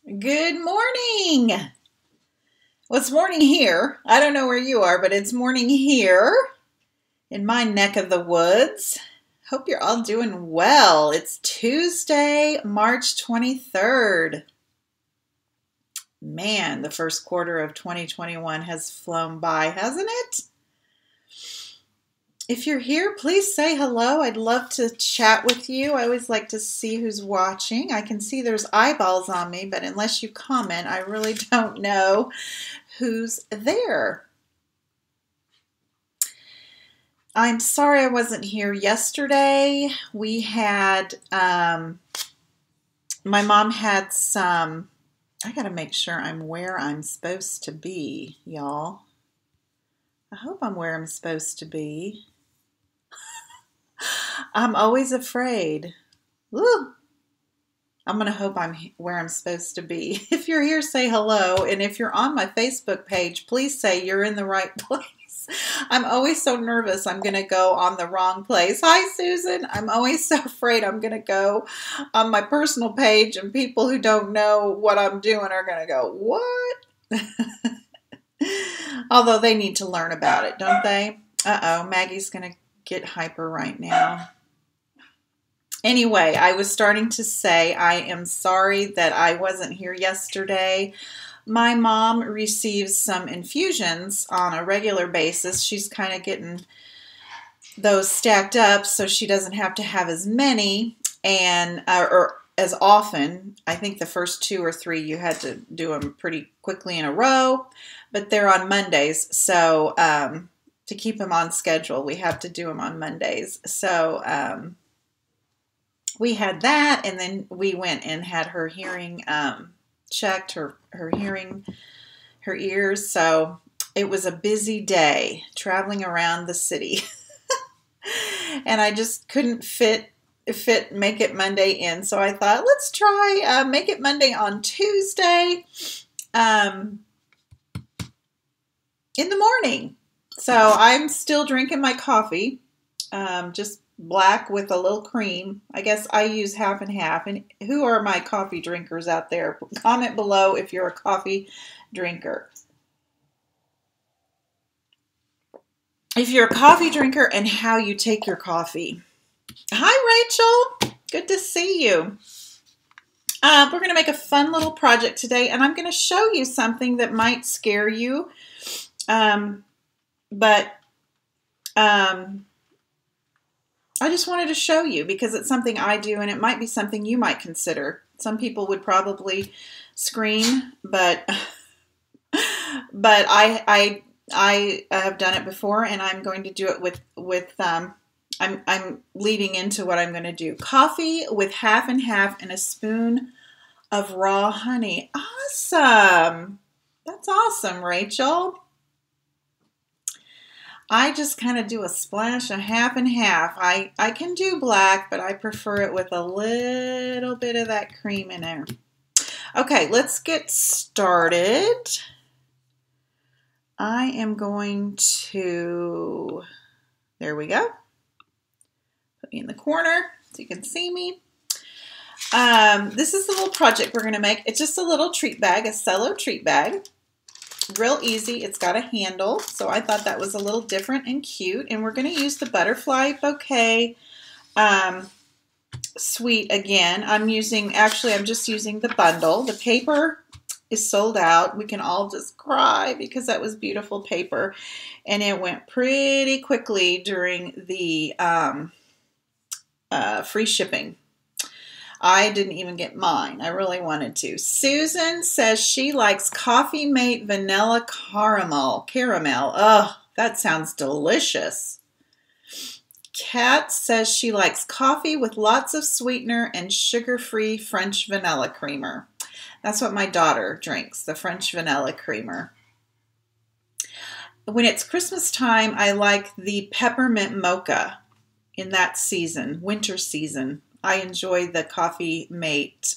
Good morning. Well, it's morning here. I don't know where you are, but it's morning here in my neck of the woods. Hope you're all doing well. It's Tuesday, March 23rd. Man, the first quarter of 2021 has flown by, hasn't it? If you're here, please say hello. I'd love to chat with you. I always like to see who's watching. I can see there's eyeballs on me, but unless you comment, I really don't know who's there. I'm sorry I wasn't here yesterday. We had, my mom had some, I gotta make sure I'm where I'm supposed to be, y'all. I hope I'm where I'm supposed to be. I'm always afraid. Woo! I'm going to hope I'm where I'm supposed to be. If you're here, say hello. And if you're on my Facebook page, please say you're in the right place. I'm always so nervous I'm going to go on the wrong place. Hi, Susan. I'm always so afraid I'm going to go on my personal page and people who don't know what I'm doing are going to go, what? Although they need to learn about it, don't they? Uh-oh, Maggie's going to get hyper right now. Anyway, I was starting to say I am sorry that I wasn't here yesterday. My mom receives some infusions on a regular basis. She's kind of getting those stacked up so she doesn't have to have as many and or as often. I think the first 2 or 3 you had to do them pretty quickly in a row, but they're on Mondays. So to keep them on schedule, we have to do them on Mondays. So we had that, and then we went and had her hearing checked, her hearing, her ears. So it was a busy day traveling around the city. And I just couldn't make it Monday in. So I thought, let's try make it Monday on Tuesday in the morning. So I'm still drinking my coffee, just black with a little cream. I guess I use half and half. And who are my coffee drinkers out there? Comment below if you're a coffee drinker. If you're a coffee drinker and how you take your coffee. Hi, Rachel. Good to see you. We're going to make a fun little project today, and I'm going to show you something that might scare you. But I just wanted to show you because it's something I do, and it might be something you might consider. Some people would probably scream, but I have done it before, and I'm going to do it with I'm leading into what I'm going to do. Coffee with half and half and a spoon of raw honey. Awesome. That's awesome, Rachel. I just kind of do a splash of half and half. I can do black, but I prefer it with a little bit of that cream in there. Okay, let's get started. I am going to, there we go. Put me in the corner so you can see me. This is the little project we're going to make. It's just a little treat bag, a cello treat bag. Real easy. It's got a handle, so I thought that was a little different and cute. And we're going to use the butterfly bouquet suite again. I'm just using the bundle. The paper is sold out. We can all just cry because that was beautiful paper, and it went pretty quickly during the free shipping. I didn't even get mine. I really wanted to. Susan says she likes Coffee Mate Vanilla Caramel. Oh, that sounds delicious. Kat says she likes coffee with lots of sweetener and sugar-free French vanilla creamer. That's what my daughter drinks, the French vanilla creamer. When it's Christmas time, I like the peppermint mocha in that season, winter season. I enjoy the Coffee Mate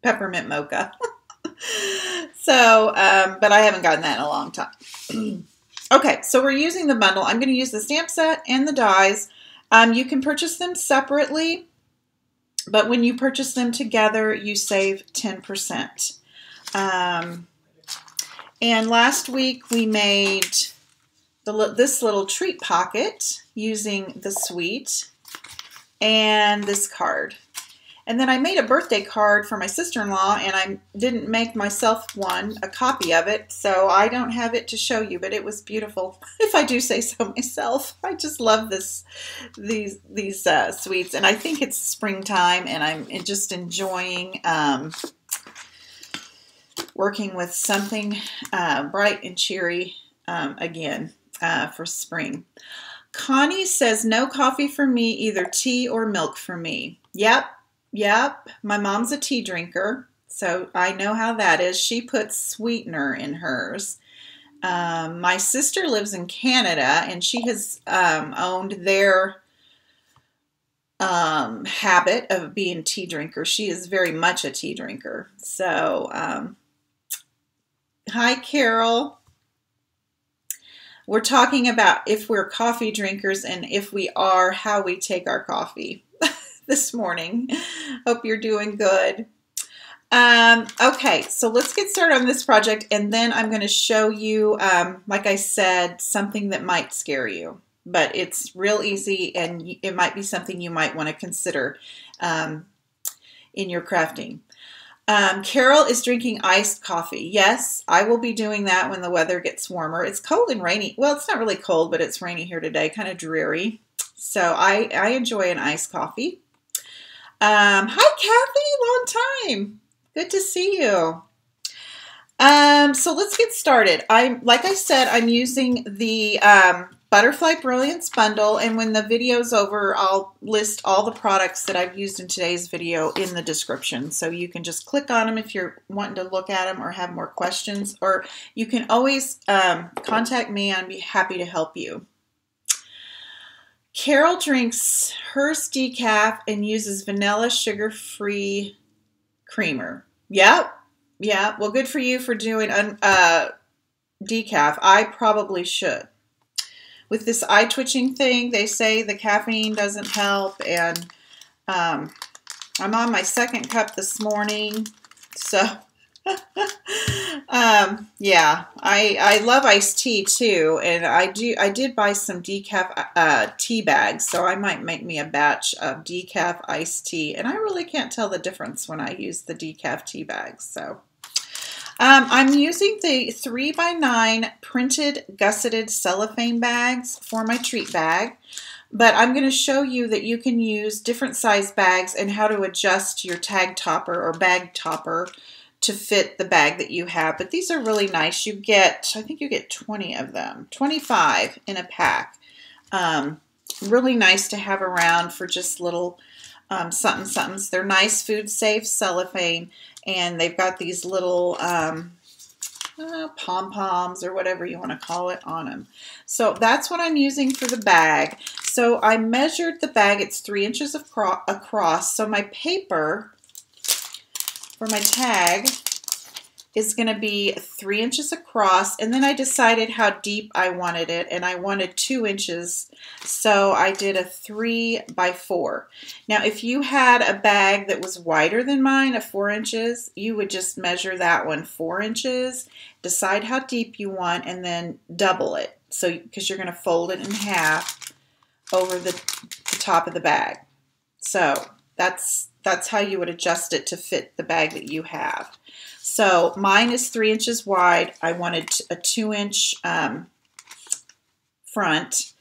peppermint mocha. So, but I haven't gotten that in a long time. Okay, so we're using the bundle. I'm going to use the stamp set and the dies. You can purchase them separately. But when you purchase them together, you save 10%. And last week we made this little treat pocket using the sweet and this card. And then I made a birthday card for my sister-in-law, and I didn't make myself a copy of it, so I don't have it to show you, but it was beautiful, if I do say so myself. I just love these sweets, and I think it's springtime, and I'm just enjoying working with something bright and cheery again for spring. Connie says, no coffee for me, either tea or milk for me. Yep, my mom's a tea drinker, so I know how that is. She puts sweetener in hers. My sister lives in Canada, and she has owned their habit of being a tea drinker. She is very much a tea drinker. So, hi, Carol. We're talking about if we're coffee drinkers, and if we are, how we take our coffee this morning. Hope you're doing good. Okay, so let's get started on this project, and then I'm going to show you, like I said, something that might scare you, but it's real easy, and it might be something you might want to consider in your crafting. Carol is drinking iced coffee. Yes, I will be doing that when the weather gets warmer. It's cold and rainy. Well, it's not really cold, but it's rainy here today, kind of dreary. So I enjoy an iced coffee. Hi, Kathy, long time. Good to see you. So let's get started. Like I said, I'm using the Butterfly Brilliance bundle, and when the video's over, I'll list all the products that I've used in today's video in the description. So you can just click on them if you're wanting to look at them or have more questions, or you can always contact me. I'd be happy to help you. Carol drinks hers decaf and uses vanilla sugar-free creamer. Yep. Well, good for you for doing decaf. I probably should. With this eye twitching thing, they say the caffeine doesn't help, and I'm on my second cup this morning, so yeah, I love iced tea too, and I did buy some decaf tea bags, so I might make me a batch of decaf iced tea, and I really can't tell the difference when I use the decaf tea bags. So I'm using the 3x9 printed gusseted cellophane bags for my treat bag, but I'm going to show you that you can use different size bags and how to adjust your tag topper or bag topper to fit the bag that you have. But these are really nice. You get, I think you get 20 of them, 25 in a pack. Really nice to have around for just little somethings. They're nice, food safe cellophane, and they've got these little pom-poms or whatever you want to call it on them. So that's what I'm using for the bag. So I measured the bag. It's 3 inches across. So my paper for my tag is going to be 3 inches across, and then I decided how deep I wanted it, and I wanted 2 inches, so I did a 3x4. Now, if you had a bag that was wider than mine, of 4 inches, you would just measure that one 4 inches, decide how deep you want, and then double it, so because you're going to fold it in half over the top of the bag. So that's how you would adjust it to fit the bag that you have. So mine is 3 inches wide. I wanted a 2-inch front,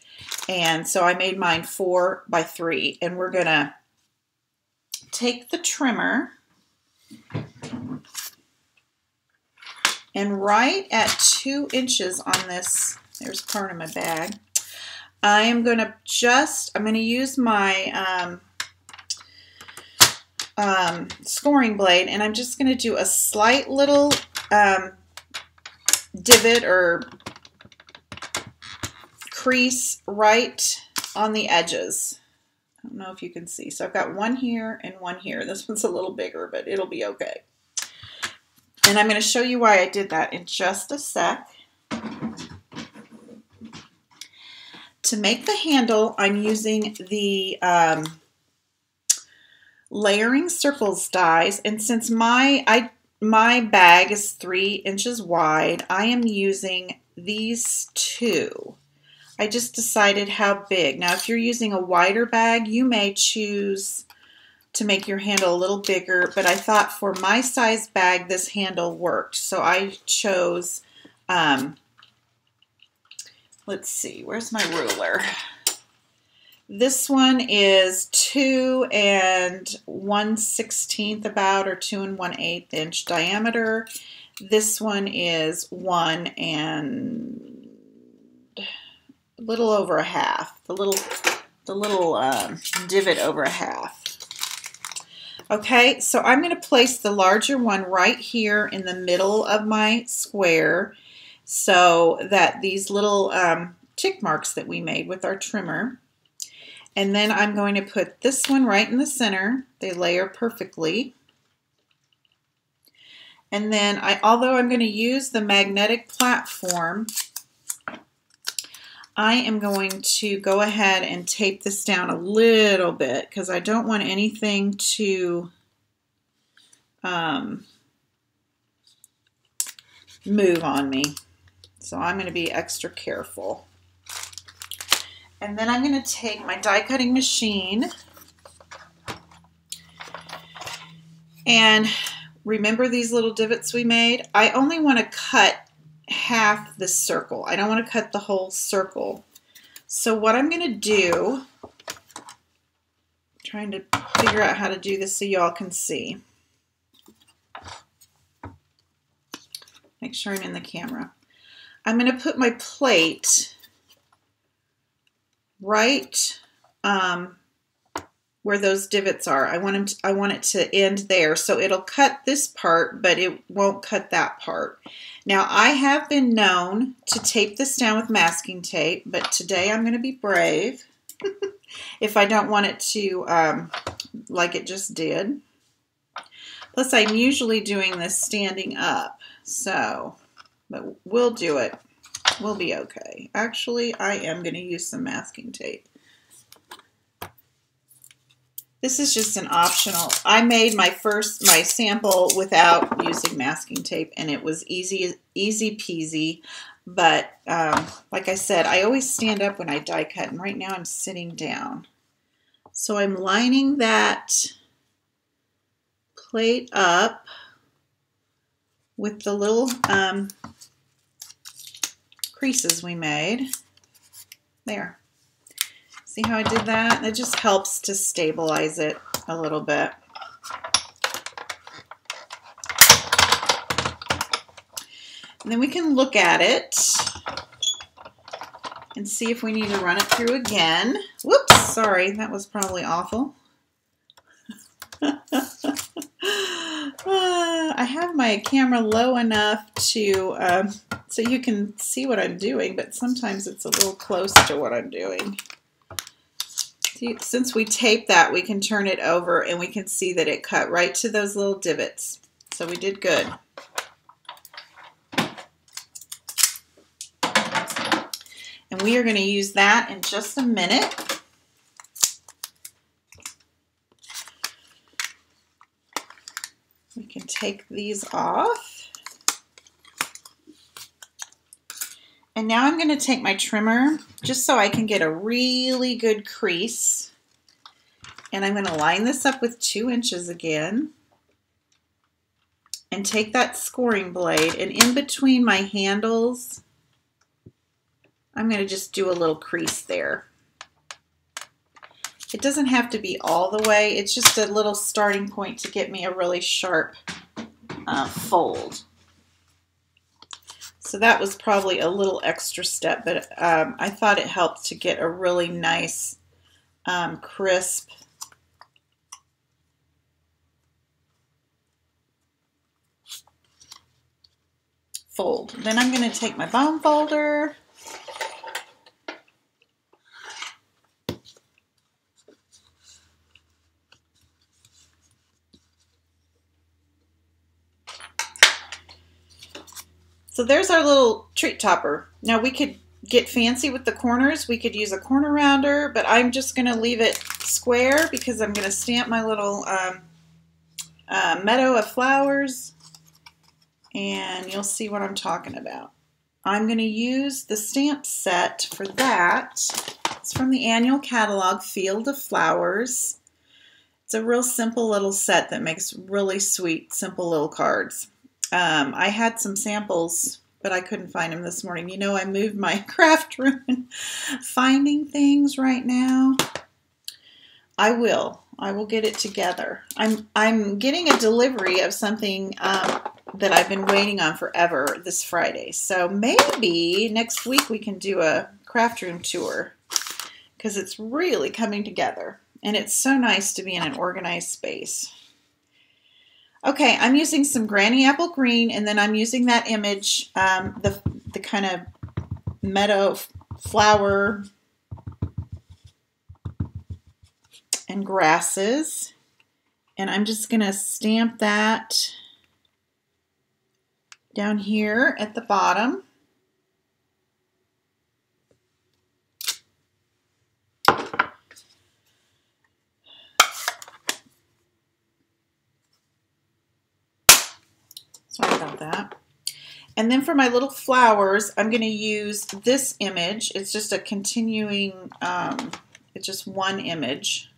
and so I made mine 4x3. And we're gonna take the trimmer, and right at 2 inches on this, there's part of my bag, I'm gonna use my scoring blade, and I'm just going to do a slight little divot or crease right on the edges. I don't know if you can see. So I've got one here and one here. This one's a little bigger, but it'll be okay. And I'm going to show you why I did that in just a sec. To make the handle, I'm using the layering circles dies, and since my bag is 3 inches wide, I am using these two. I just decided how big. Now, if you're using a wider bag, you may choose to make your handle a little bigger, but I thought for my size bag, this handle worked. So I chose, let's see, where's my ruler? This one is 2 1/16 about, or 2 1/8 inch diameter. This one is 1 a little over a half, the little divot over a half. Okay, so I'm going to place the larger one right here in the middle of my square so that these little tick marks that we made with our trimmer. And then I'm going to put this one right in the center. They layer perfectly. And then although I'm going to use the magnetic platform, I am going to go ahead and tape this down a little bit because I don't want anything to move on me. So I'm going to be extra careful. And then I'm going to take my die cutting machine and remember these little divots we made? I only want to cut half the circle. I don't want to cut the whole circle. So what I'm going to do, trying to figure out how to do this so y'all can see. Make sure I'm in the camera. I'm going to put my plate right where those divots are. I want it to end there, so it'll cut this part, but it won't cut that part. Now, I have been known to tape this down with masking tape, but today I'm going to be brave if I don't want it to like it just did. Plus, I'm usually doing this standing up, so, but we'll do it. We'll be okay. Actually, I am going to use some masking tape. This is just an optional. I made my sample without using masking tape, and it was easy peasy. But like I said, I always stand up when I die cut, and right now I'm sitting down. So I'm lining that plate up with the little creases we made. There. See how I did that? It just helps to stabilize it a little bit. And then we can look at it and see if we need to run it through again. Whoops, sorry, that was probably awful. I have my camera low enough to so you can see what I'm doing, but sometimes it's a little close to what I'm doing. See, since we taped that, we can turn it over and we can see that it cut right to those little divots. So we did good. And we are going to use that in just a minute. We can take these off. And now I'm going to take my trimmer just so I can get a really good crease. And I'm going to line this up with 2 inches again. And take that scoring blade, and in between my handles, I'm going to just do a little crease there. It doesn't have to be all the way. It's just a little starting point to get me a really sharp fold. So that was probably a little extra step, but I thought it helped to get a really nice, crisp fold. Then I'm going to take my bone folder. So there's our little treat topper. Now we could get fancy with the corners. We could use a corner rounder, but I'm just going to leave it square square because I'm going to stamp my little meadow of flowers, and you'll see what I'm talking about. I'm going to use the stamp set for that. It's from the annual catalog, Field of Flowers. It's a real simple little set that makes really sweet, simple little cards. I had some samples, but I couldn't find them this morning. You know, I moved my craft room and finding things right now. I will get it together. I'm getting a delivery of something that I've been waiting on forever this Friday. So maybe next week we can do a craft room tour because it's really coming together. And it's so nice to be in an organized space. Okay, I'm using some Granny Apple Green, and then I'm using that image, the kind of meadow flower and grasses. And I'm just going to stamp that down here at the bottom. Sorry about that. And then for my little flowers, I'm going to use this image. It's just a continuing, it's just one image.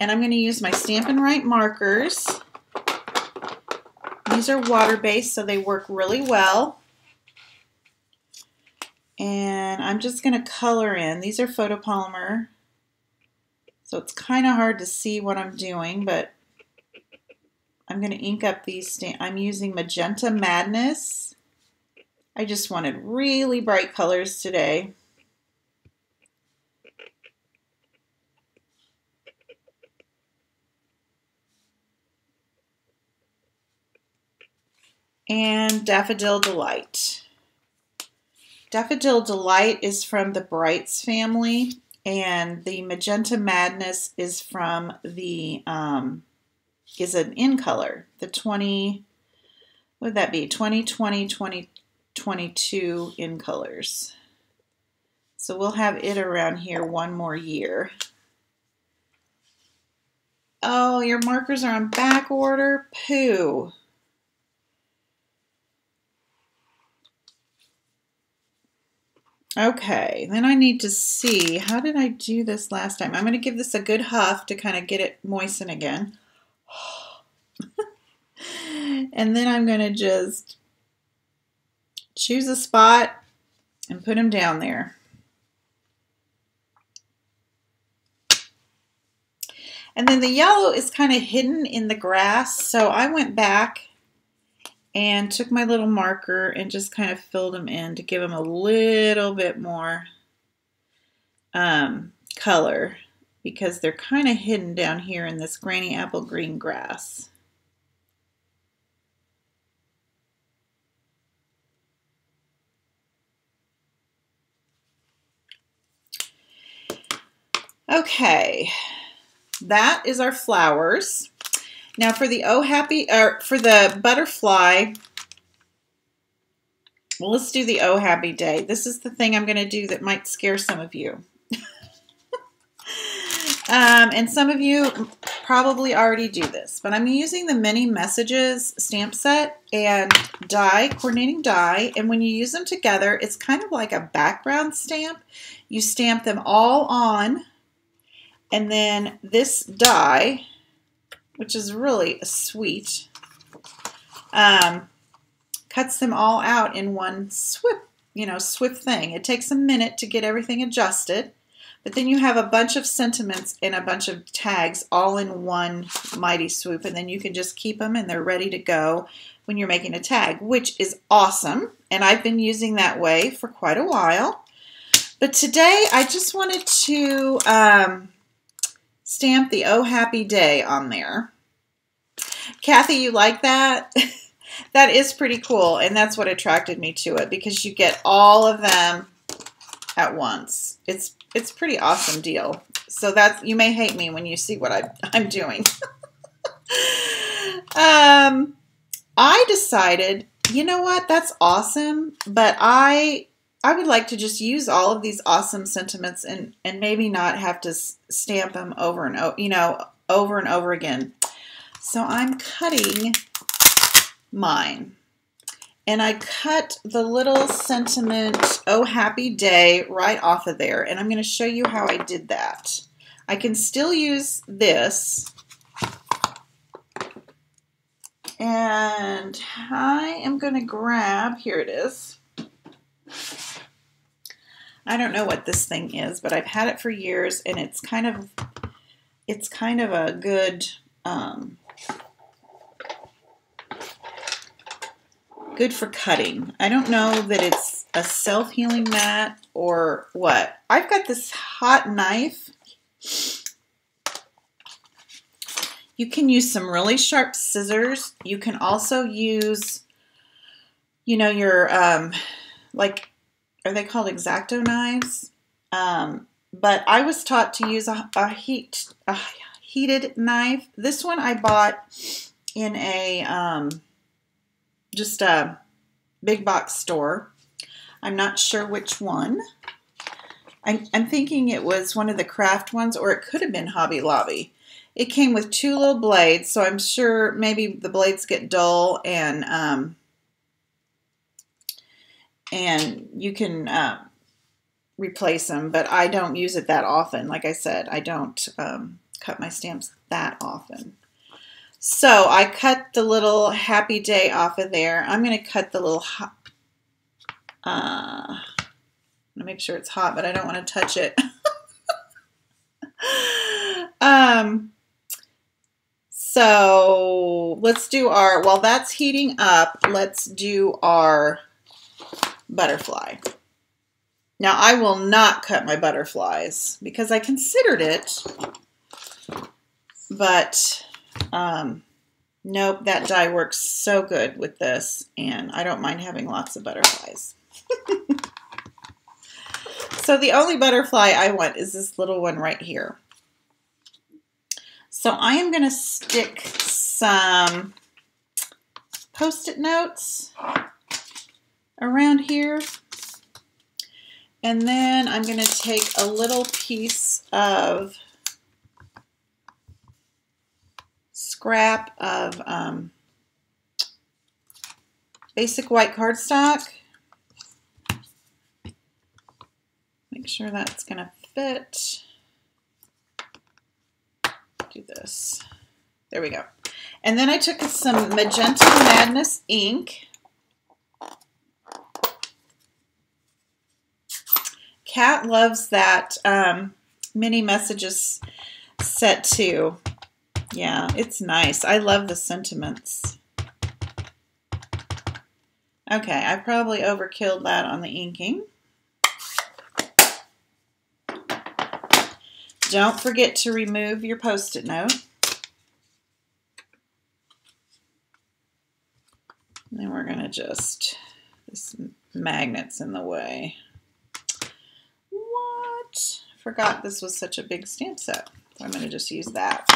And I'm going to use my Stampin' Write markers. These are water-based, so they work really well. And I'm just going to color in. These are photopolymer, so it's kind of hard to see what I'm doing, but I'm going to ink up these. I'm using Magenta Madness. I just wanted really bright colors today. And Daffodil Delight. Daffodil Delight is from the Brights family, and the Magenta Madness is from the is an in color, the 20, what would that be, 2020, 2022 in colors. So we'll have it around here one more year. Oh, your markers are on back order? Pooh. Okay, then I need to see, how did I do this last time? I'm going to give this a good huff to kind of get it moisten again. And then I'm going to just choose a spot and put them down there. And then the yellow is kind of hidden in the grass, so I went back and took my little marker and just kind of filled them in to give them a little bit more color because they're kind of hidden down here in this Granny Apple Green grass. Okay, that is our flowers. Now for the for the butterfly, well, let's do the Oh Happy Day. This is the thing I'm going to do that might scare some of you. And some of you probably already do this, but I'm using the Many Messages stamp set and die, coordinating die, and when you use them together, it's kind of like a background stamp. You stamp them all on, and then this die, which is really sweet, cuts them all out in one swift thing. It takes a minute to get everything adjusted, but then you have a bunch of sentiments and a bunch of tags all in one mighty swoop, and then you can just keep them and they're ready to go when you're making a tag, which is awesome, and I've been using that way for quite a while. But today I just wanted to stamp the Oh Happy Day on there. Kathy, you like that? That is pretty cool, and that's what attracted me to it, because you get all of them at once. It's a pretty awesome deal. So that's, you may hate me when you see what I'm doing. I decided, you know what, that's awesome, but I I would like to just use all of these awesome sentiments and maybe not have to stamp them over and over, over and over again. So I'm cutting mine. And I cut the little sentiment, "Oh, happy day," right off of there. And I'm going to show you how I did that. I can still use this. And I am going to grab, here it is. I don't know what this thing is, but I've had it for years, and it's kind of a good good for cutting. I don't know that it's a self-healing mat or what. I've got this hot knife. You can use some really sharp scissors. You can also use, your, like, are they called X-Acto knives? But I was taught to use a heated knife. This one I bought in a, just a big box store. I'm not sure which one. I'm thinking it was one of the craft ones, or it could have been Hobby Lobby. It came with 2 little blades, so I'm sure maybe the blades get dull, and you can replace them, but I don't use it that often. Like I said, I don't cut my stamps that often. So I cut the little happy day off of there. I'm going to cut the little I'm going to make sure it's hot, but I don't want to touch it. So let's do while that's heating up, let's do our butterfly. Now I will not cut my butterflies because I considered it, but nope, that die works so good with this, and I don't mind having lots of butterflies. So the only butterfly I want is this little one right here. So I am going to stick some Post-it notes around here. And then I'm going to take a little piece of scrap of basic white cardstock. Make sure that's going to fit. Do this. There we go. And then I took some Magenta Madness ink. Kat loves that mini messages set too. Yeah, it's nice. I love the sentiments. Okay, I probably overkilled that on the inking. Don't forget to remove your Post-it note. And then we're going to this magnet's in the way. What? Forgot this was such a big stamp set. So I'm going to just use that.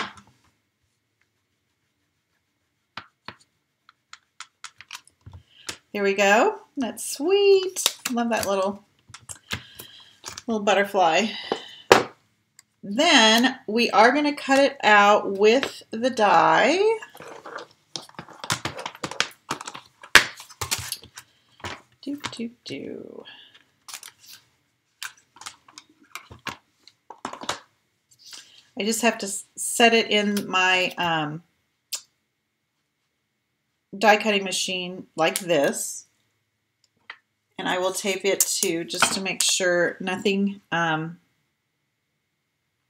Here we go. That's sweet. Love that little butterfly. Then we are going to cut it out with the die. I just have to set it in my die cutting machine like this. And I will tape it too, just to make sure nothing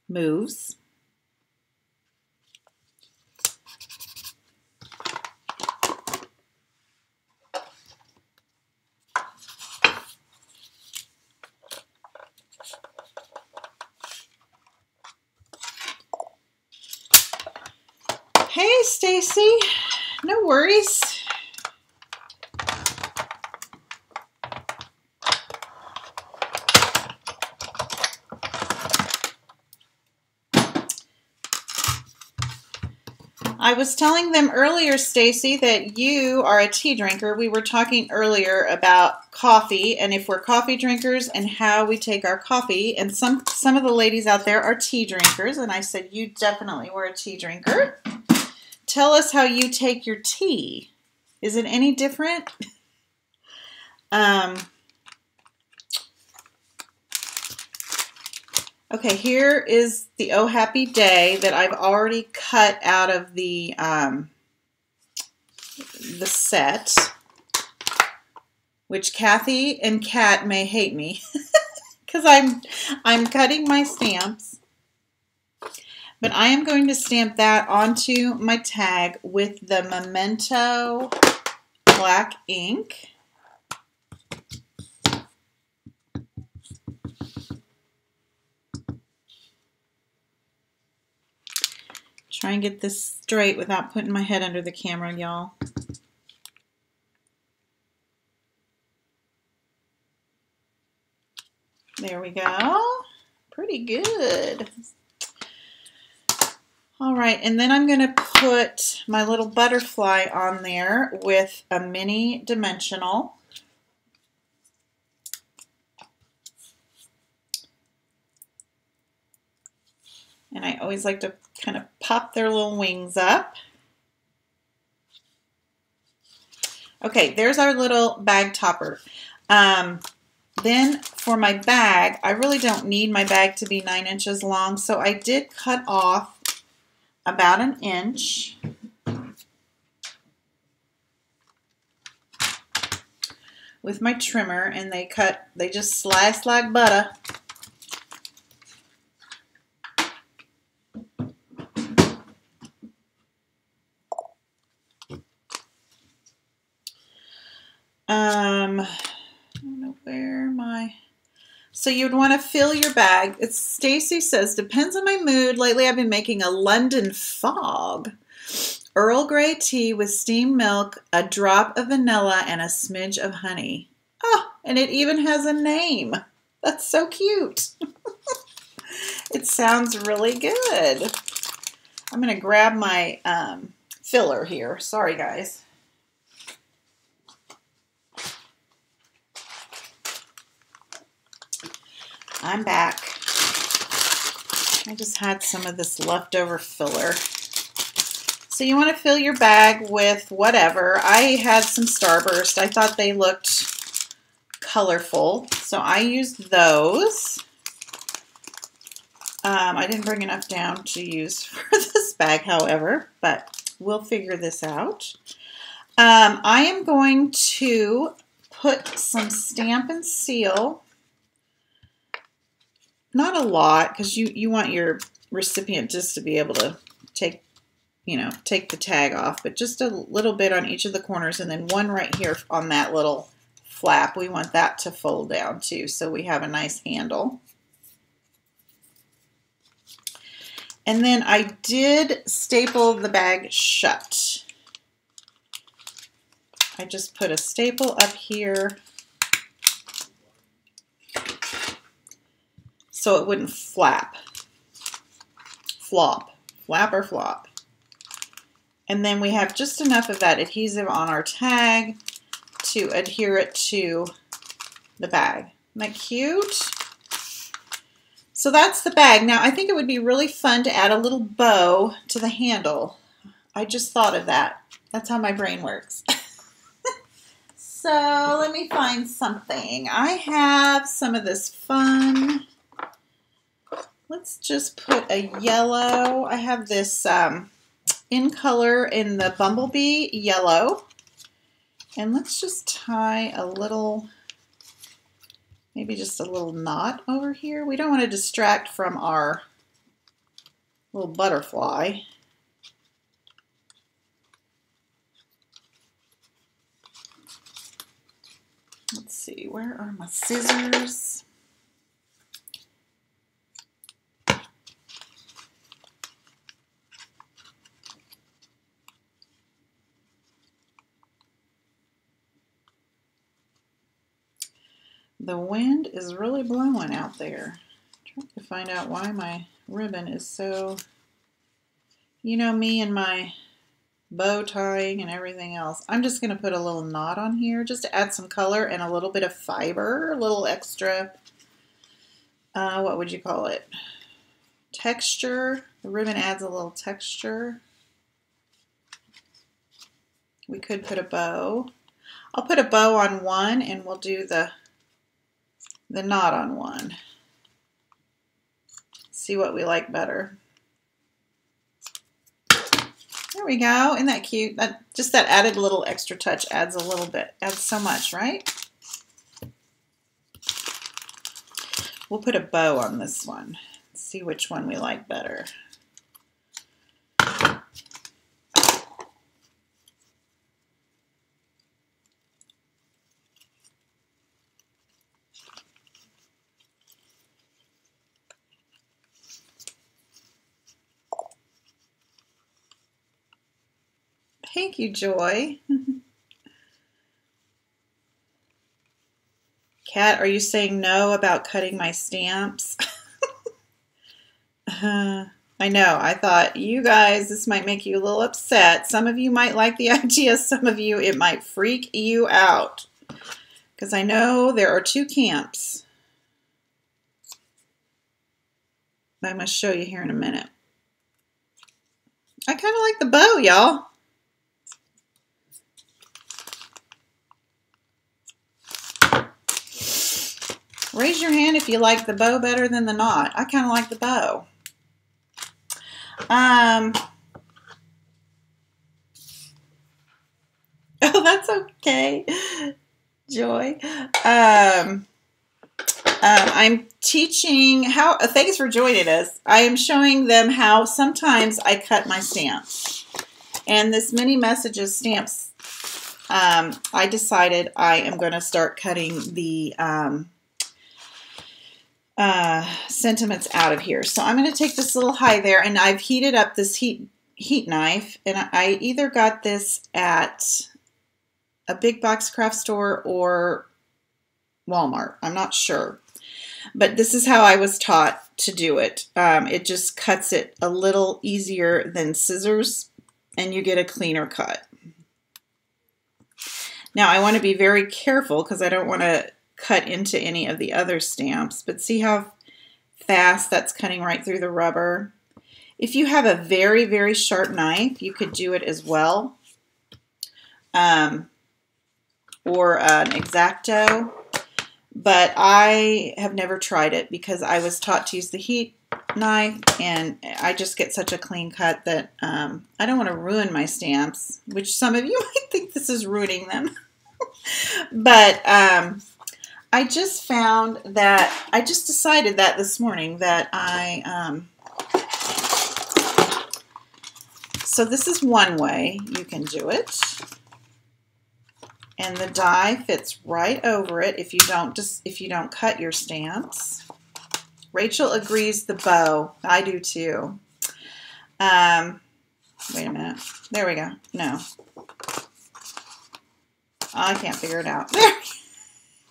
moves. Hey, Stacy. No worries. I was telling them earlier, Stacy, that you are a tea drinker. We were talking earlier about coffee and if we're coffee drinkers and how we take our coffee. And some of the ladies out there are tea drinkers. And I said, you definitely were a tea drinker. Tell us how you take your tea. Is it any different? Okay, here is the Oh Happy Day that I've already cut out of the set, which Kathy and Kat may hate me because I'm cutting my stamps. But I am going to stamp that onto my tag with the Memento black ink. Try and get this straight without putting my head under the camera, y'all. There we go. Pretty good. All right, and then I'm going to put my little butterfly on there with a mini dimensional. And I always like to kind of pop their little wings up. Okay, there's our little bag topper. Then for my bag, I really don't need my bag to be 9 inches long, so I did cut off about 1 inch. With my trimmer, and they just slice like butter. I don't know where my... So you'd want to fill your bag. It's Stacy says, depends on my mood. Lately I've been making a London fog. Earl Grey tea with steamed milk, a drop of vanilla, and a smidge of honey. Oh, and it even has a name. That's so cute. It sounds really good. I'm going to grab my filler here. Sorry, guys. I'm back. I just had some of this leftover filler. So you want to fill your bag with whatever. I had some Starburst. I thought they looked colorful, so I used those. I didn't bring enough down to use for this bag, however, but we'll figure this out. I am going to put some Stamp and Seal. Not a lot, because you want your recipient just to be able to take the tag off, but just a little bit on each of the corners, and then one right here on that little flap. We want that to fold down too, so we have a nice handle. And then I did staple the bag shut. I just put a staple up here so it wouldn't flap. Flop or flop. And then we have just enough of that adhesive on our tag to adhere it to the bag. Isn't that cute? So that's the bag. Now I think it would be really fun to add a little bow to the handle. I just thought of that. That's how my brain works. So let me find something. I have some of this fun. Let's just put a yellow. I have this in color in the Bumblebee yellow. And let's just tie a little, maybe just a little knot over here. We don't want to distract from our little butterfly. Let's see, where are my scissors? The wind is really blowing out there. I'm trying to find out why my ribbon is so, you know me and my bow tying and everything else. I'm just going to put a little knot on here just to add some color and a little bit of fiber, a little extra, what would you call it? Texture. The ribbon adds a little texture. We could put a bow. I'll put a bow on one and we'll do the knot on one. See what we like better. There we go. Isn't that cute? Just that added little extra touch adds a little bit, adds so much, right? We'll put a bow on this one. See which one we like better. Thank you, Joy. Kat, are you saying no about cutting my stamps? I know. I thought, you guys, this might make you a little upset. Some of you might like the idea. Some of you, it might freak you out. Because I know there are two camps. I'm going to show you here in a minute. I kind of like the bow, y'all. Raise your hand if you like the bow better than the knot. I kind of like the bow. Oh, that's okay, Joy. I'm teaching how, thanks for joining us. I am showing them how sometimes I cut my stamps. And this mini messages stamps, I decided I am going to start cutting the sentiments out of here. So I'm going to take this little high there, and I've heated up this heat knife, and I either got this at a big box craft store or Walmart. I'm not sure. But this is how I was taught to do it. It just cuts it a little easier than scissors, and you get a cleaner cut. Now I want to be very careful because I don't want to cut into any of the other stamps, but see how fast that's cutting right through the rubber. If you have a very, very sharp knife, you could do it as well, or an X-Acto, but I have never tried it because I was taught to use the heat knife, and I just get such a clean cut that I don't want to ruin my stamps, which some of you might think this is ruining them. But I just found that, I just decided that this morning that so this is one way you can do it. And the die fits right over it if you don't cut your stamps. Rachel agrees the bow. I do too. Wait a minute. There we go. No. I can't figure it out. There.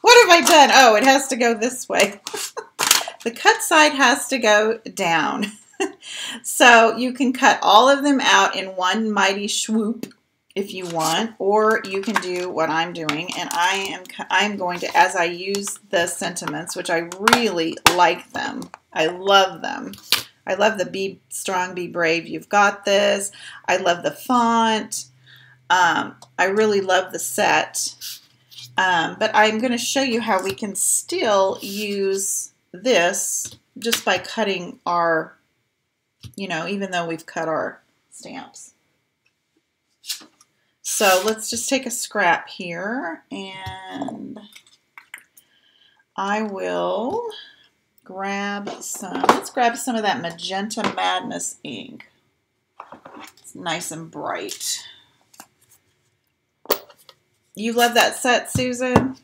What have I done? Oh, it has to go this way. The cut side has to go down. So you can cut all of them out in one mighty swoop if you want, or you can do what I'm doing, and I'm going to, as I use the sentiments, which I really like them. I love them. I love the Be Strong, Be Brave, You've Got This. I love the font. I really love the set. But I'm going to show you how we can still use this just by cutting our, even though we've cut our stamps. So let's just take a scrap here, and I will grab some, let's grab some of that Magenta Madness ink. It's nice and bright. You love that set, Susan?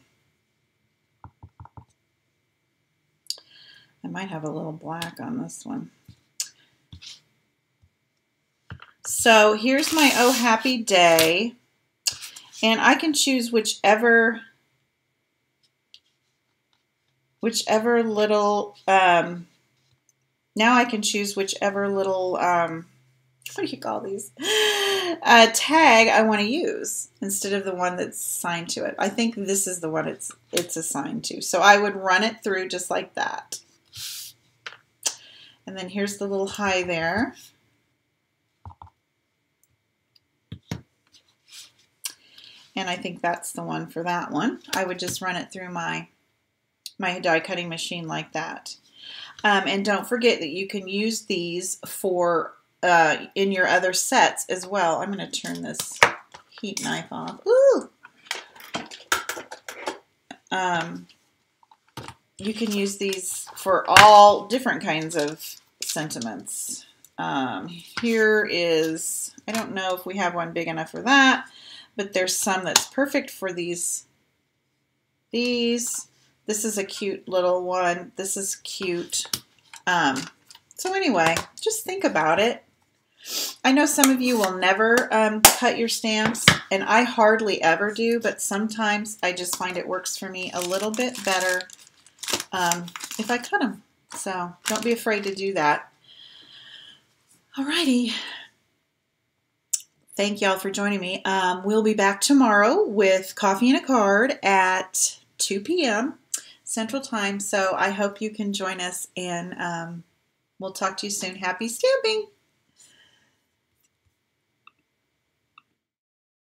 I might have a little black on this one. So here's my Oh Happy Day, and I can choose whichever little, now I can choose whichever little what do you call these? Tag I want to use instead of the one that's assigned to it. I think this is the one it's assigned to. So I would run it through just like that. And then here's the little hi there. And I think that's the one for that one. I would just run it through my die cutting machine like that. And don't forget that you can use these for in your other sets as well. I'm going to turn this heat knife off. Ooh! You can use these for all different kinds of sentiments. Here is, I don't know if we have one big enough for that, but there's some that's perfect for these. This is a cute little one. This is cute. So anyway, just think about it. I know some of you will never cut your stamps, and I hardly ever do, but sometimes I just find it works for me a little bit better if I cut them. So don't be afraid to do that. Alrighty. Thank y'all for joining me. We'll be back tomorrow with Coffee and a Card at 2 p.m. Central Time. So I hope you can join us, and we'll talk to you soon. Happy stamping!